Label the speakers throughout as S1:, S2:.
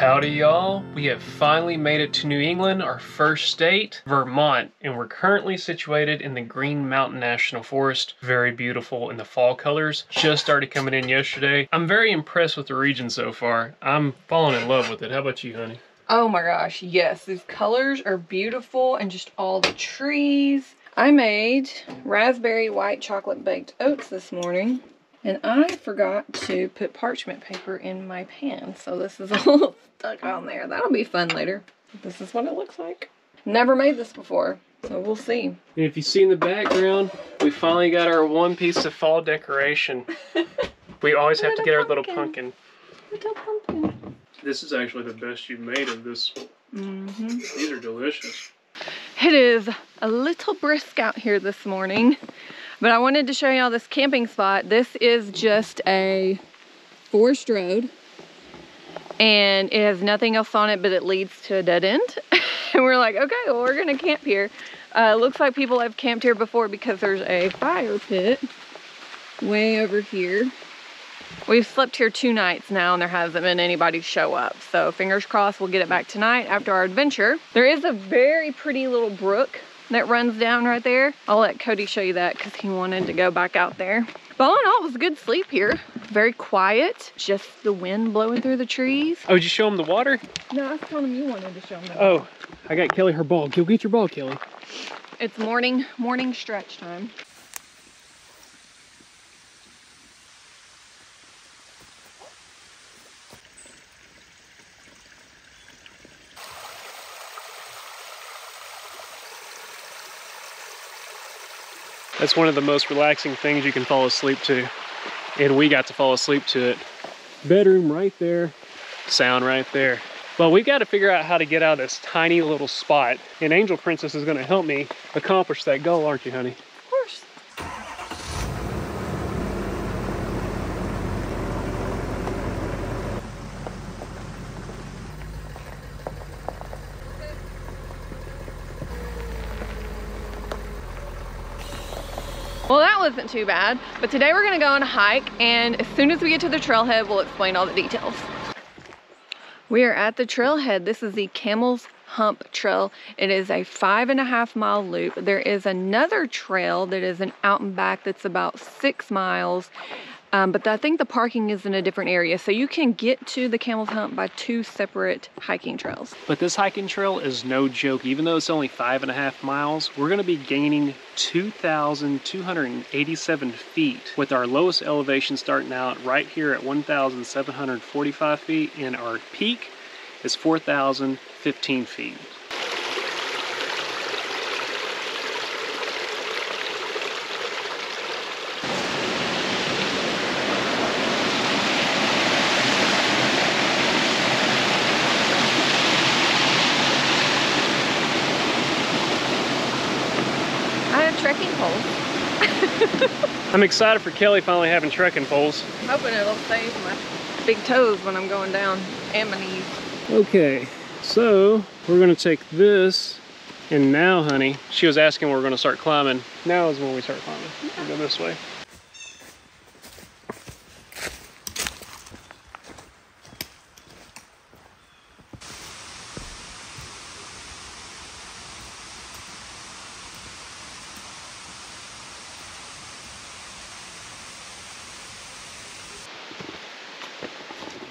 S1: Howdy y'all, we have finally made it to New England, our first state, Vermont, and we're currently situated in the Green Mountain National Forest. Very beautiful in the fall colors. Just started coming in yesterday. I'm very impressed with the region so far. I'm falling in love with it. How about you, honey?
S2: Oh my gosh, yes, these colors are beautiful and just all the trees. I made raspberry white chocolate baked oats this morning. And I forgot to put parchment paper in my pan, so this is all stuck on there. That'll be fun later. This is what it looks like. Never made this before, so we'll see.
S1: And if you see in the background, we finally got our one piece of fall decoration. We always have to get our little pumpkin.
S2: Little pumpkin.
S1: This is actually the best you've made of this. These are delicious.
S2: It is a little brisk out here this morning. But I wanted to show y'all this camping spot. This is just a forest road and it has nothing else on it, but it leads to a dead end. And we're like, okay, well, we're gonna camp here. It looks like people have camped here before because there's a fire pit way over here. We've slept here 2 nights now and there hasn't been anybody show up. So fingers crossed we'll get it back tonight after our adventure. There is a very pretty little brook that runs down right there. I'll let Cody show you that because he wanted to go back out there. But all in all, it was a good sleep here. Very quiet, just the wind blowing through the trees.
S1: Oh, did you show him the water?
S2: No, I was telling him you wanted to show him that.
S1: Oh, I got Kelly her ball. Go get your ball, Kelly.
S2: It's morning stretch time.
S1: That's one of the most relaxing things you can fall asleep to. And we got to fall asleep to it. Bedroom right there, sound right there. Well, we've got to figure out how to get out of this tiny little spot. And Angel Princess is gonna help me accomplish that goal, aren't you, honey?
S2: Of course. Well, that wasn't too bad, but today we're gonna go on a hike, and as soon as we get to the trailhead, we'll explain all the details. We are at the trailhead. This is the Camel's Hump trail. It is a 5.5 mile loop. There is another trail that is an out and back that's about 6 miles, but I think the parking is in a different area. So you can get to the Camel's Hump by 2 separate hiking trails.
S1: But this hiking trail is no joke. Even though it's only 5.5 miles, we're gonna be gaining 2,287 feet with our lowest elevation starting out right here at 1,745 feet, and our peak is 4,015 feet.
S2: Trekking poles.
S1: I'm excited for Kelly finally having trekking poles.
S2: I'm hoping it'll save my big toes when I'm going down and my knees.
S1: Okay, so we're gonna take this, and now, honey, she was asking when we're gonna start climbing. Now is when we start climbing. We'll go this way.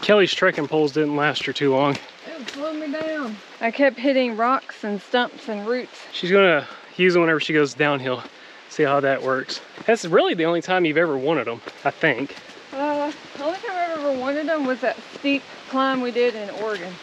S1: Kelly's trekking poles didn't last her too long.
S2: It slowed me down. I kept hitting rocks and stumps and roots.
S1: She's gonna use them whenever she goes downhill. See how that works. That's really the only time you've ever wanted them, I think.
S2: The only time I ever wanted them was that steep climb we did in Oregon.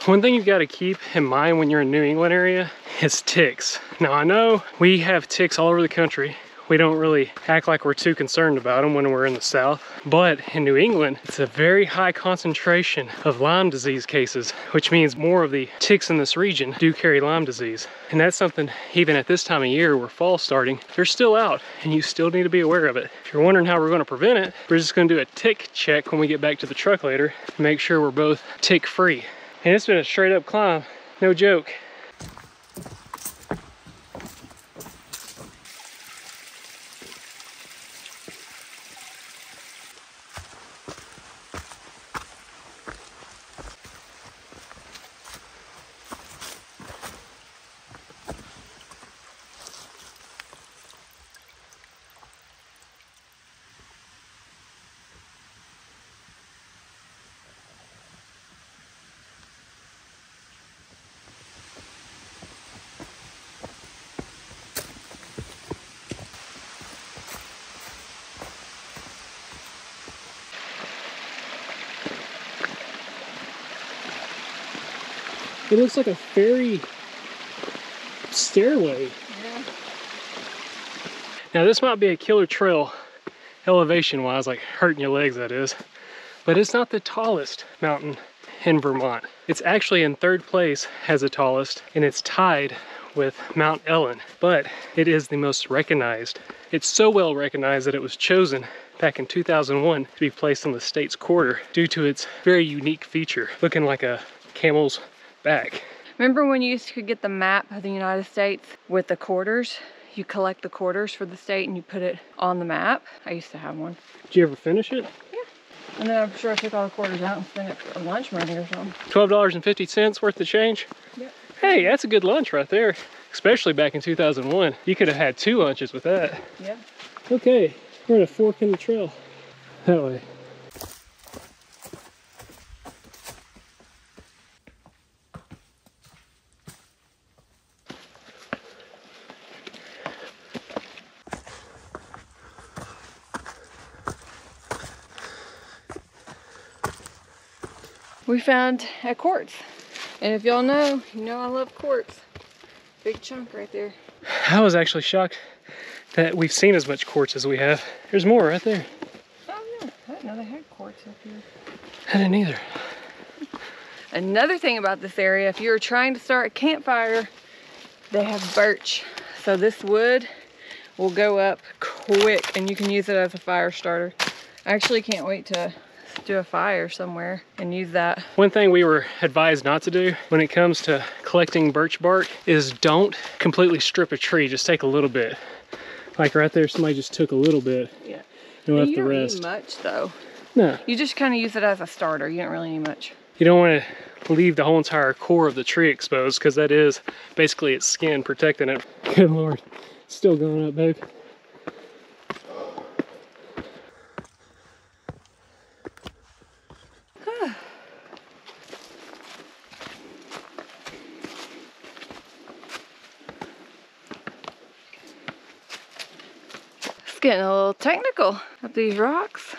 S1: One thing you've got to keep in mind when you're in New England area is ticks. Now I know we have ticks all over the country. We don't really act like we're too concerned about them when we're in the South. But in New England, it's a very high concentration of Lyme disease cases, which means more of the ticks in this region do carry Lyme disease. And that's something, even at this time of year where fall's starting, they're still out and you still need to be aware of it. If you're wondering how we're gonna prevent it, we're just gonna do a tick check when we get back to the truck later to make sure we're both tick free. And it's been a straight up climb, no joke. It looks like a fairy stairway.
S2: Yeah.
S1: Now this might be a killer trail elevation wise, like hurting your legs that is, but it's not the tallest mountain in Vermont. It's actually in 3rd place as the tallest, and it's tied with Mount Ellen, but it is the most recognized. It's so well recognized that it was chosen back in 2001 to be placed on the state's quarter due to its very unique feature, looking like a camel's back.
S2: Remember when you used to get the map of the United States with the quarters? You collect the quarters for the state and you put it on the map. I used to have one.
S1: Did you ever finish it?
S2: Yeah. And then I'm sure I took all the quarters out and spent it for lunch money or something.
S1: $12.50 worth of change?
S2: Yep.
S1: Hey, that's a good lunch right there. Especially back in 2001. You could have had 2 lunches with that.
S2: Yeah.
S1: Okay, we're at a fork in the trail. That way.
S2: We found a quartz. And if y'all know, you know I love quartz. Big chunk right there.
S1: I was actually shocked that we've seen as much quartz as we have. There's more right there.
S2: Oh yeah, I didn't know they had quartz up here.
S1: I didn't either.
S2: Another thing about this area, if you're trying to start a campfire, they have birch. So this wood will go up quick and you can use it as a fire starter. I actually can't wait to do a fire somewhere and use that.
S1: One thing we were advised not to do when it comes to collecting birch bark is don't completely strip a tree, just take a little bit. Like right there, somebody just took a little bit.
S2: Yeah.
S1: And left
S2: You
S1: the
S2: don't
S1: rest.
S2: need much though.
S1: No.
S2: You just kind of use it as a starter. You don't really need much.
S1: You don't want to leave the whole entire core of the tree exposed because that is basically its skin protecting it. Good Lord. It's still going up, babe.
S2: It's getting a little technical up these rocks.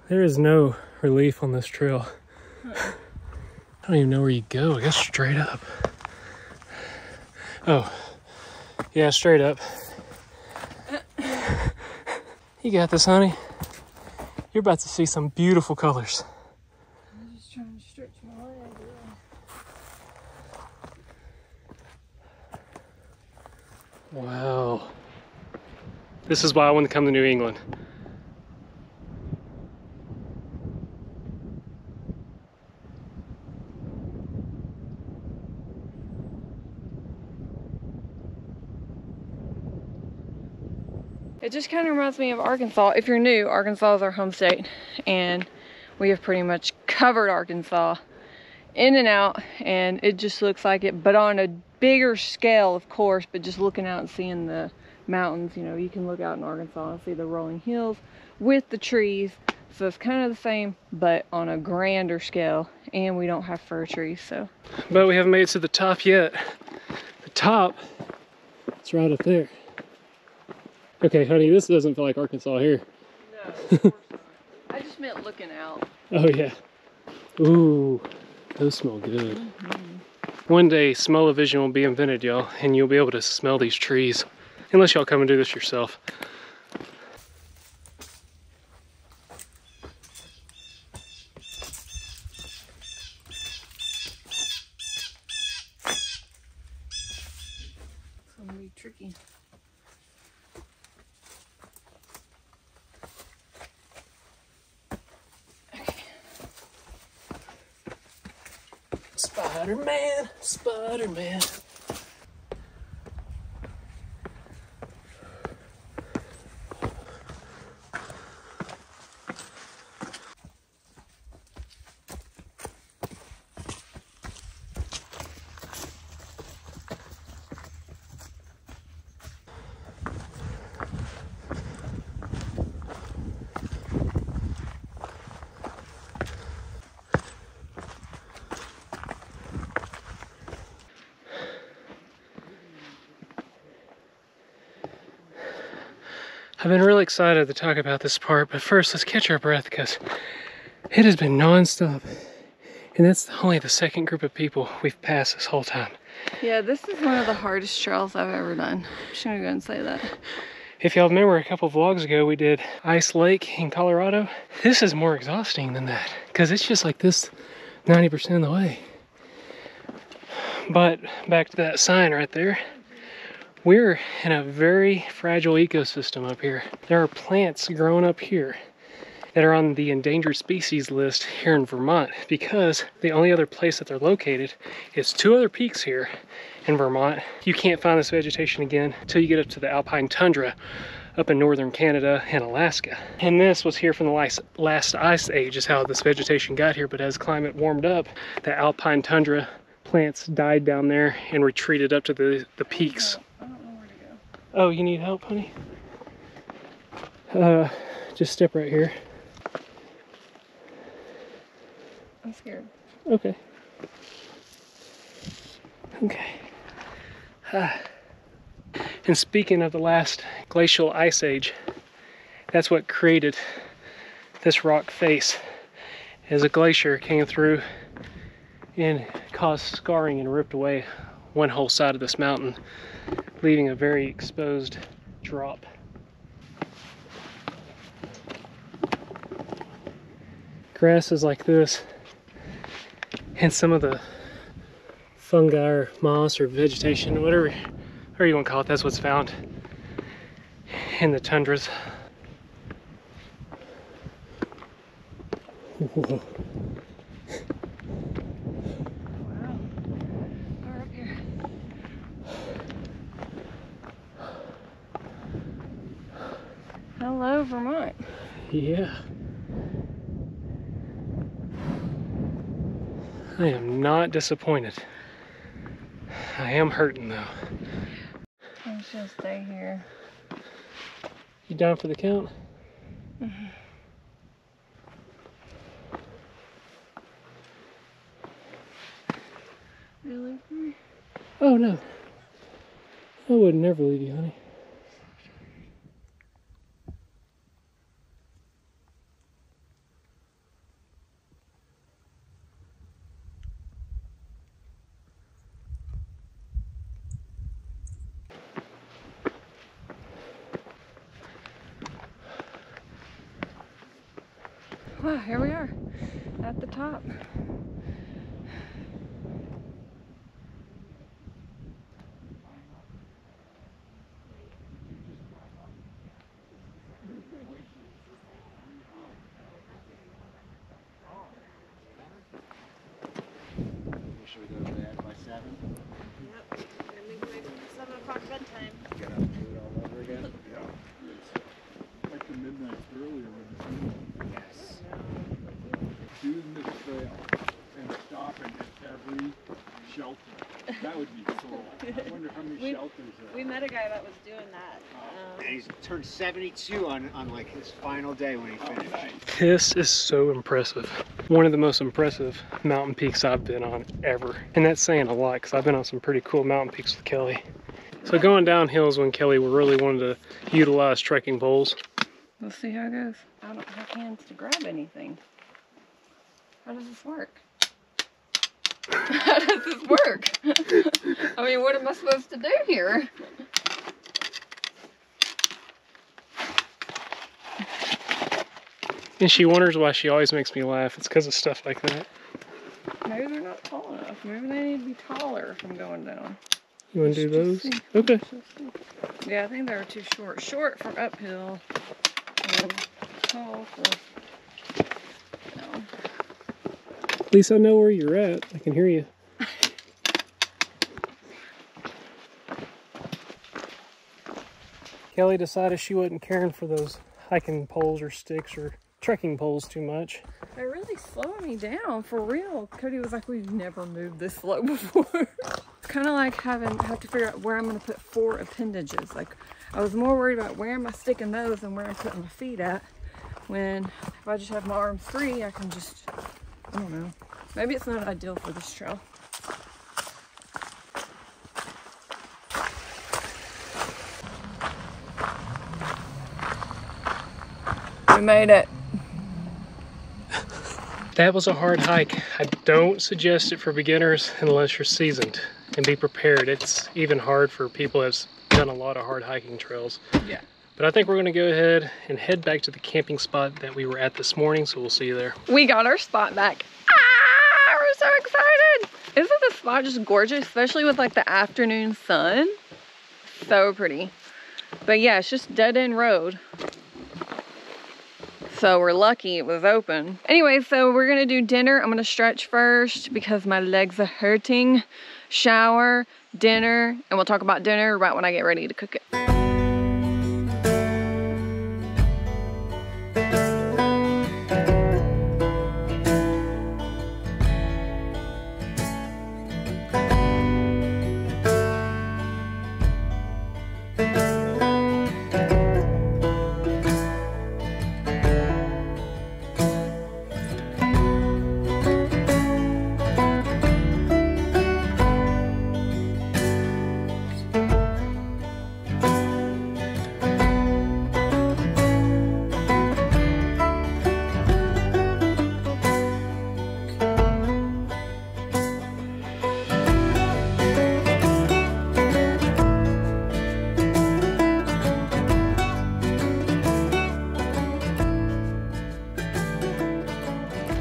S1: There is no relief on this trail. I don't even know where you go. I guess straight up. Oh, yeah, straight up. You got this, honey. You're about to see some beautiful colors.
S2: I'm just trying to stretch my leg.
S1: Wow. This is why I wanted to come to New England.
S2: It just kind of reminds me of Arkansas. If you're new, Arkansas is our home state, and we have pretty much covered Arkansas in and out, and it just looks like it, but on a bigger scale, of course. But just looking out and seeing the mountains, you know, you can look out in Arkansas and see the rolling hills with the trees. So it's kind of the same, but on a grander scale, and we don't have fir trees, so.
S1: But we haven't made it to the top yet. The top, it's right up there. Okay, honey, this doesn't feel like Arkansas here.
S2: No, of course not. I just meant looking out.
S1: Oh yeah. Ooh, those smell good. One day, smell-o-vision will be invented, y'all, and you'll be able to smell these trees. Unless y'all come and do this yourself.
S2: It's gonna be tricky.
S1: Spider-Man, Spider-Man. I've been really excited to talk about this part, but first let's catch our breath because it has been non-stop. And that's only the second group of people we've passed this whole time.
S2: Yeah, this is one of the hardest trails I've ever done. I'm just gonna go and say that.
S1: If y'all remember a couple vlogs ago, we did Ice Lake in Colorado. This is more exhausting than that because it's just like this 90% of the way. But back to that sign right there. We're in a very fragile ecosystem up here. There are plants growing up here that are on the endangered species list here in Vermont because the only other place that they're located is 2 other peaks here in Vermont. You can't find this vegetation again until you get up to the alpine tundra up in northern Canada and Alaska. And this was here from the last ice age is how this vegetation got here, but as climate warmed up, the alpine tundra plants died down there and retreated up to the peaks.
S2: I don't know where to go.
S1: Oh, you need help, honey? Just step right here.
S2: I'm scared.
S1: Okay. Okay. And speaking of the last glacial ice age, that's what created this rock face. As a glacier came through and caused scarring and ripped away one whole side of this mountain, leaving a very exposed drop. Grasses like this and some of the fungi or moss or vegetation, whatever you want to call it, that's what's found in the tundras. Whoa.
S2: Wow. We're up here. Hello, Vermont.
S1: Yeah. I am not disappointed. I am hurting though.
S2: I'm just gonna stay here.
S1: You down for the count?
S2: Mm-hmm. Really?
S1: Oh no. I would never leave you, honey.
S2: Wow, here we are at the top.
S3: Should we go to bed by 7?
S4: Yep. Gonna move away from the 7 o'clock bedtime.
S3: Get up and do it all over again?
S5: Yeah, it's like the midnight earlier with the sun.
S3: Yes.
S5: Doing this trail and stopping at every shelter. That would be cool. I wonder how many shelters there are.
S4: We met a guy that was doing that.
S3: And he's turned 72 on like his final day when he finished.
S1: This is so impressive. One of the most impressive mountain peaks I've been on ever. And that's saying a lot because I've been on some pretty cool mountain peaks with Kelly. So going downhill is when Kelly really wanted to utilize trekking poles.
S2: We'll see how it goes. I don't have hands to grab anything. How does this work? How does this work? I mean, what am I supposed to do here?
S1: And she wonders why she always makes me laugh. It's because of stuff like that.
S2: Maybe they're not tall enough. Maybe they need to be taller if I'm going down.
S1: You want to do those?
S2: See.
S1: Okay.
S2: Yeah, I think they were too short. Short for uphill. And tall for... No.
S1: At least I know where you're at. I can hear you. Kelly decided she wasn't caring for those hiking poles or sticks or trekking poles too much.
S2: They're really slowing me down, for real. Cody was like, we've never moved this slow before. It's kind of like have to figure out where I'm going to put 4 appendages. Like, I was more worried about where am I sticking those than where I'm putting my feet at. When if I just have my arms free, I can just, I don't know. Maybe it's not ideal for this trail. We made it.
S1: That was a hard hike. I don't suggest it for beginners unless you're seasoned, and be prepared. It's even hard for people who've done a lot of hard hiking trails.
S2: Yeah.
S1: But I think we're gonna go ahead and head back to the camping spot that we were at this morning, so we'll see you there.
S2: We got our spot back. Ah, we're so excited. Isn't this spot just gorgeous, especially with like the afternoon sun? So pretty. But yeah, it's just dead end road. So we're lucky it was open. Anyway, so we're gonna do dinner. I'm gonna stretch first because my legs are hurting. Shower, dinner, and we'll talk about dinner right when I get ready to cook it.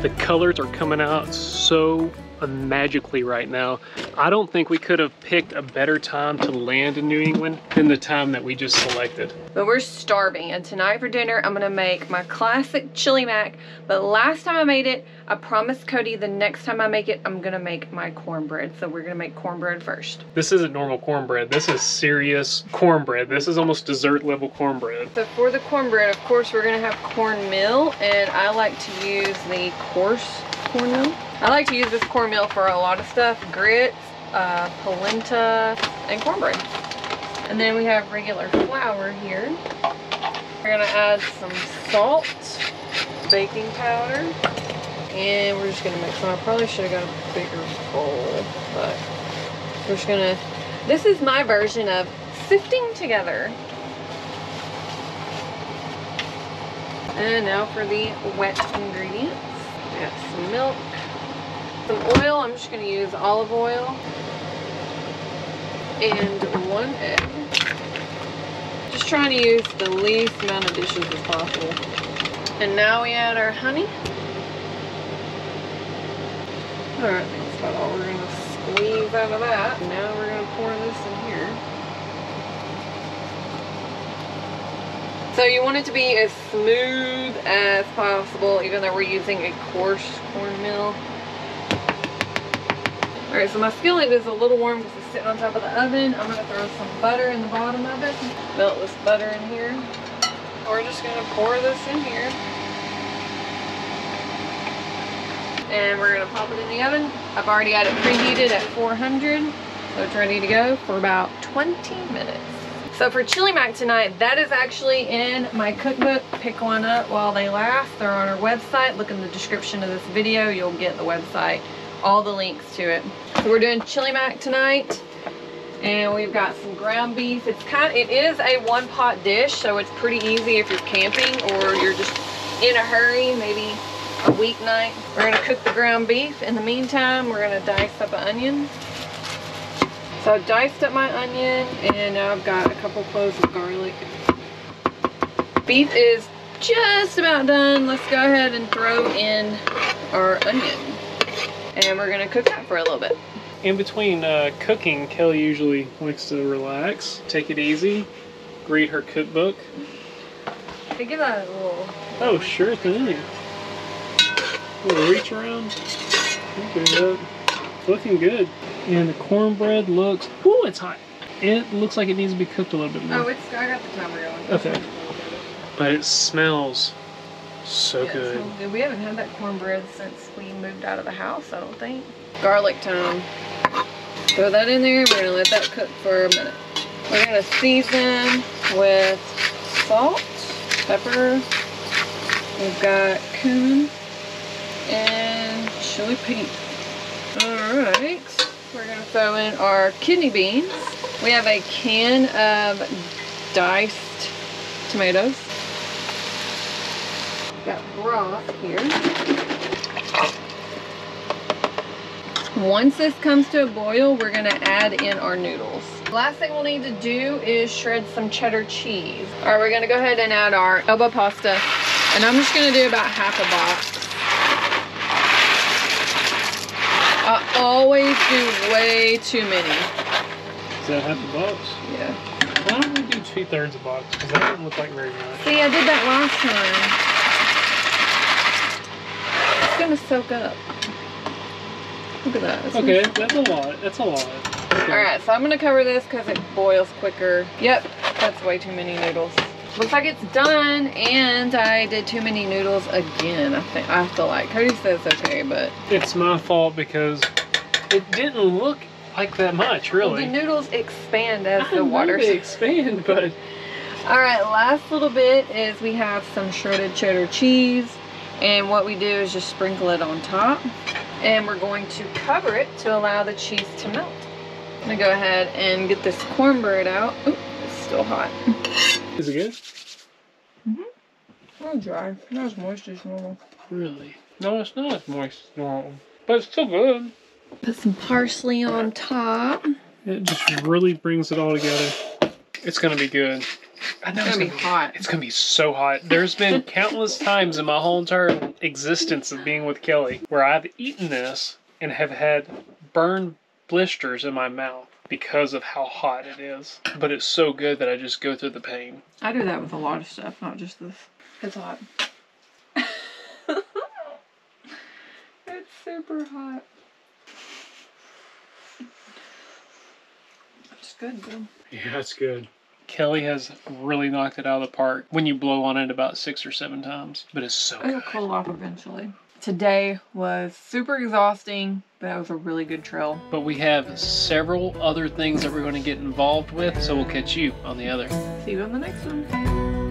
S1: The colors are coming out so magically right now. I don't think we could have picked a better time to land in New England than the time that we just selected.
S2: But we're starving, and tonight for dinner I'm gonna make my classic chili mac. But last time I made it, I promised Cody the next time I make it, I'm gonna make my cornbread. So we're gonna make cornbread first.
S1: This isn't normal cornbread. This is serious cornbread. This is almost dessert level cornbread.
S2: So for the cornbread, of course, we're gonna have cornmeal, and I like to use the coarse cornmeal. I like to use this cornmeal for a lot of stuff: grits, polenta, and cornbread. And then we have regular flour here. We're gonna add some salt, baking powder, and we're just gonna mix them. I probably should have got a bigger bowl, but we're just gonna, this is my version of sifting together. And now for the wet ingredients. We got some milk, some oil. I'm just gonna use olive oil, and 1 egg. Just trying to use the least amount of dishes as possible. And now we add our honey. Alright, I think that's about all we're gonna squeeze out of that. Now we're gonna pour this in here. So you want it to be as smooth as possible, even though we're using a coarse cornmeal. Alright, so my skillet is a little warm because it's sitting on top of the oven. I'm going to throw some butter in the bottom of it. Melt this butter in here. We're just going to pour this in here. And we're going to pop it in the oven. I've already had it preheated at 400. So it's ready to go for about 20 minutes. So for chili mac tonight, that is actually in my cookbook. Pick one up while they last. They're on our website. Look in the description of this video. You'll get the website, all the links to it. So we're doing chili mac tonight, and we've got some ground beef. It is a one-pot dish, so it's pretty easy if you're camping or you're just in a hurry, maybe a weeknight. We're gonna cook the ground beef. In the meantime, we're gonna dice up an onion. So I've diced up my onion, and now I've got a couple cloves of garlic. Beef is just about done. Let's go ahead and throw in our onion. And we're gonna cook that for a little bit.
S1: In between cooking, Kelly usually likes to relax, take it easy, read her cookbook.
S2: Hey, give that a little...
S1: Oh, sure thing. A little reach around. Good. Looking good. And the cornbread looks, ooh, it's hot. It looks like it needs to be cooked a little bit more.
S2: Oh, I got the timer going.
S1: Okay. But it smells so
S2: Yeah,
S1: good.
S2: It smells good. We haven't had that cornbread since we moved out of the house, I don't think. Garlic time. Throw that in there. We're gonna let that cook for a minute. We're gonna season with salt, pepper. We've got cumin and chili paste. Alright, we're gonna throw in our kidney beans. We have a can of diced tomatoes. Got broth here. Once this comes to a boil, we're gonna add in our noodles. Last thing we'll need to do is shred some cheddar cheese. All right, we're gonna go ahead and add our elbow pasta, and I'm just gonna do about half a box. I always do way too many.
S1: Is that half a box?
S2: Yeah.
S1: Why don't we do 2/3 a box? Because that doesn't look like very much.
S2: See, I did that last time. It's gonna soak up. Look at that. It's
S1: Okay, that's a lot. That's a lot. Okay.
S2: Alright, so I'm gonna cover this because it boils quicker. Yep, that's way too many noodles. Looks like it's done, and I did too many noodles again, I feel like. Cody says okay, but...
S1: It's my fault because it didn't look like that much, really.
S2: Well, the noodles expand as
S1: I
S2: the water...
S1: know they expand, but...
S2: Alright, last little bit is we have some shredded cheddar cheese, and what we do is just sprinkle it on top, and we're going to cover it to allow the cheese to melt. I'm gonna go ahead and get this cornbread out. Ooh, it's still hot.
S1: Is it good?
S2: Mm-hmm. A little dry. Not as moist as normal.
S1: Really? No, it's not as moist as normal. But it's still good.
S2: Put some parsley on top.
S1: It just really brings it all together. It's gonna be good. I know
S2: It's gonna be hot.
S1: It's gonna be so hot. There's been countless times in my whole entire existence of being with Kelly where I've eaten this and have had burned blisters in my mouth because of how hot it is. But it's so good that I just go through the pain.
S2: I do that with a lot of stuff, not just this. It's hot. It's super hot. It's good, though.
S1: Yeah, it's good. Kelly has really knocked it out of the park when you blow on it about 6 or 7 times. But it's so
S2: It'll
S1: good.
S2: cool off eventually. Today was super exhausting, but it was a really good trail.
S1: But we have several other things that we're going to get involved with, so we'll catch you on the other.
S2: See you on the next one.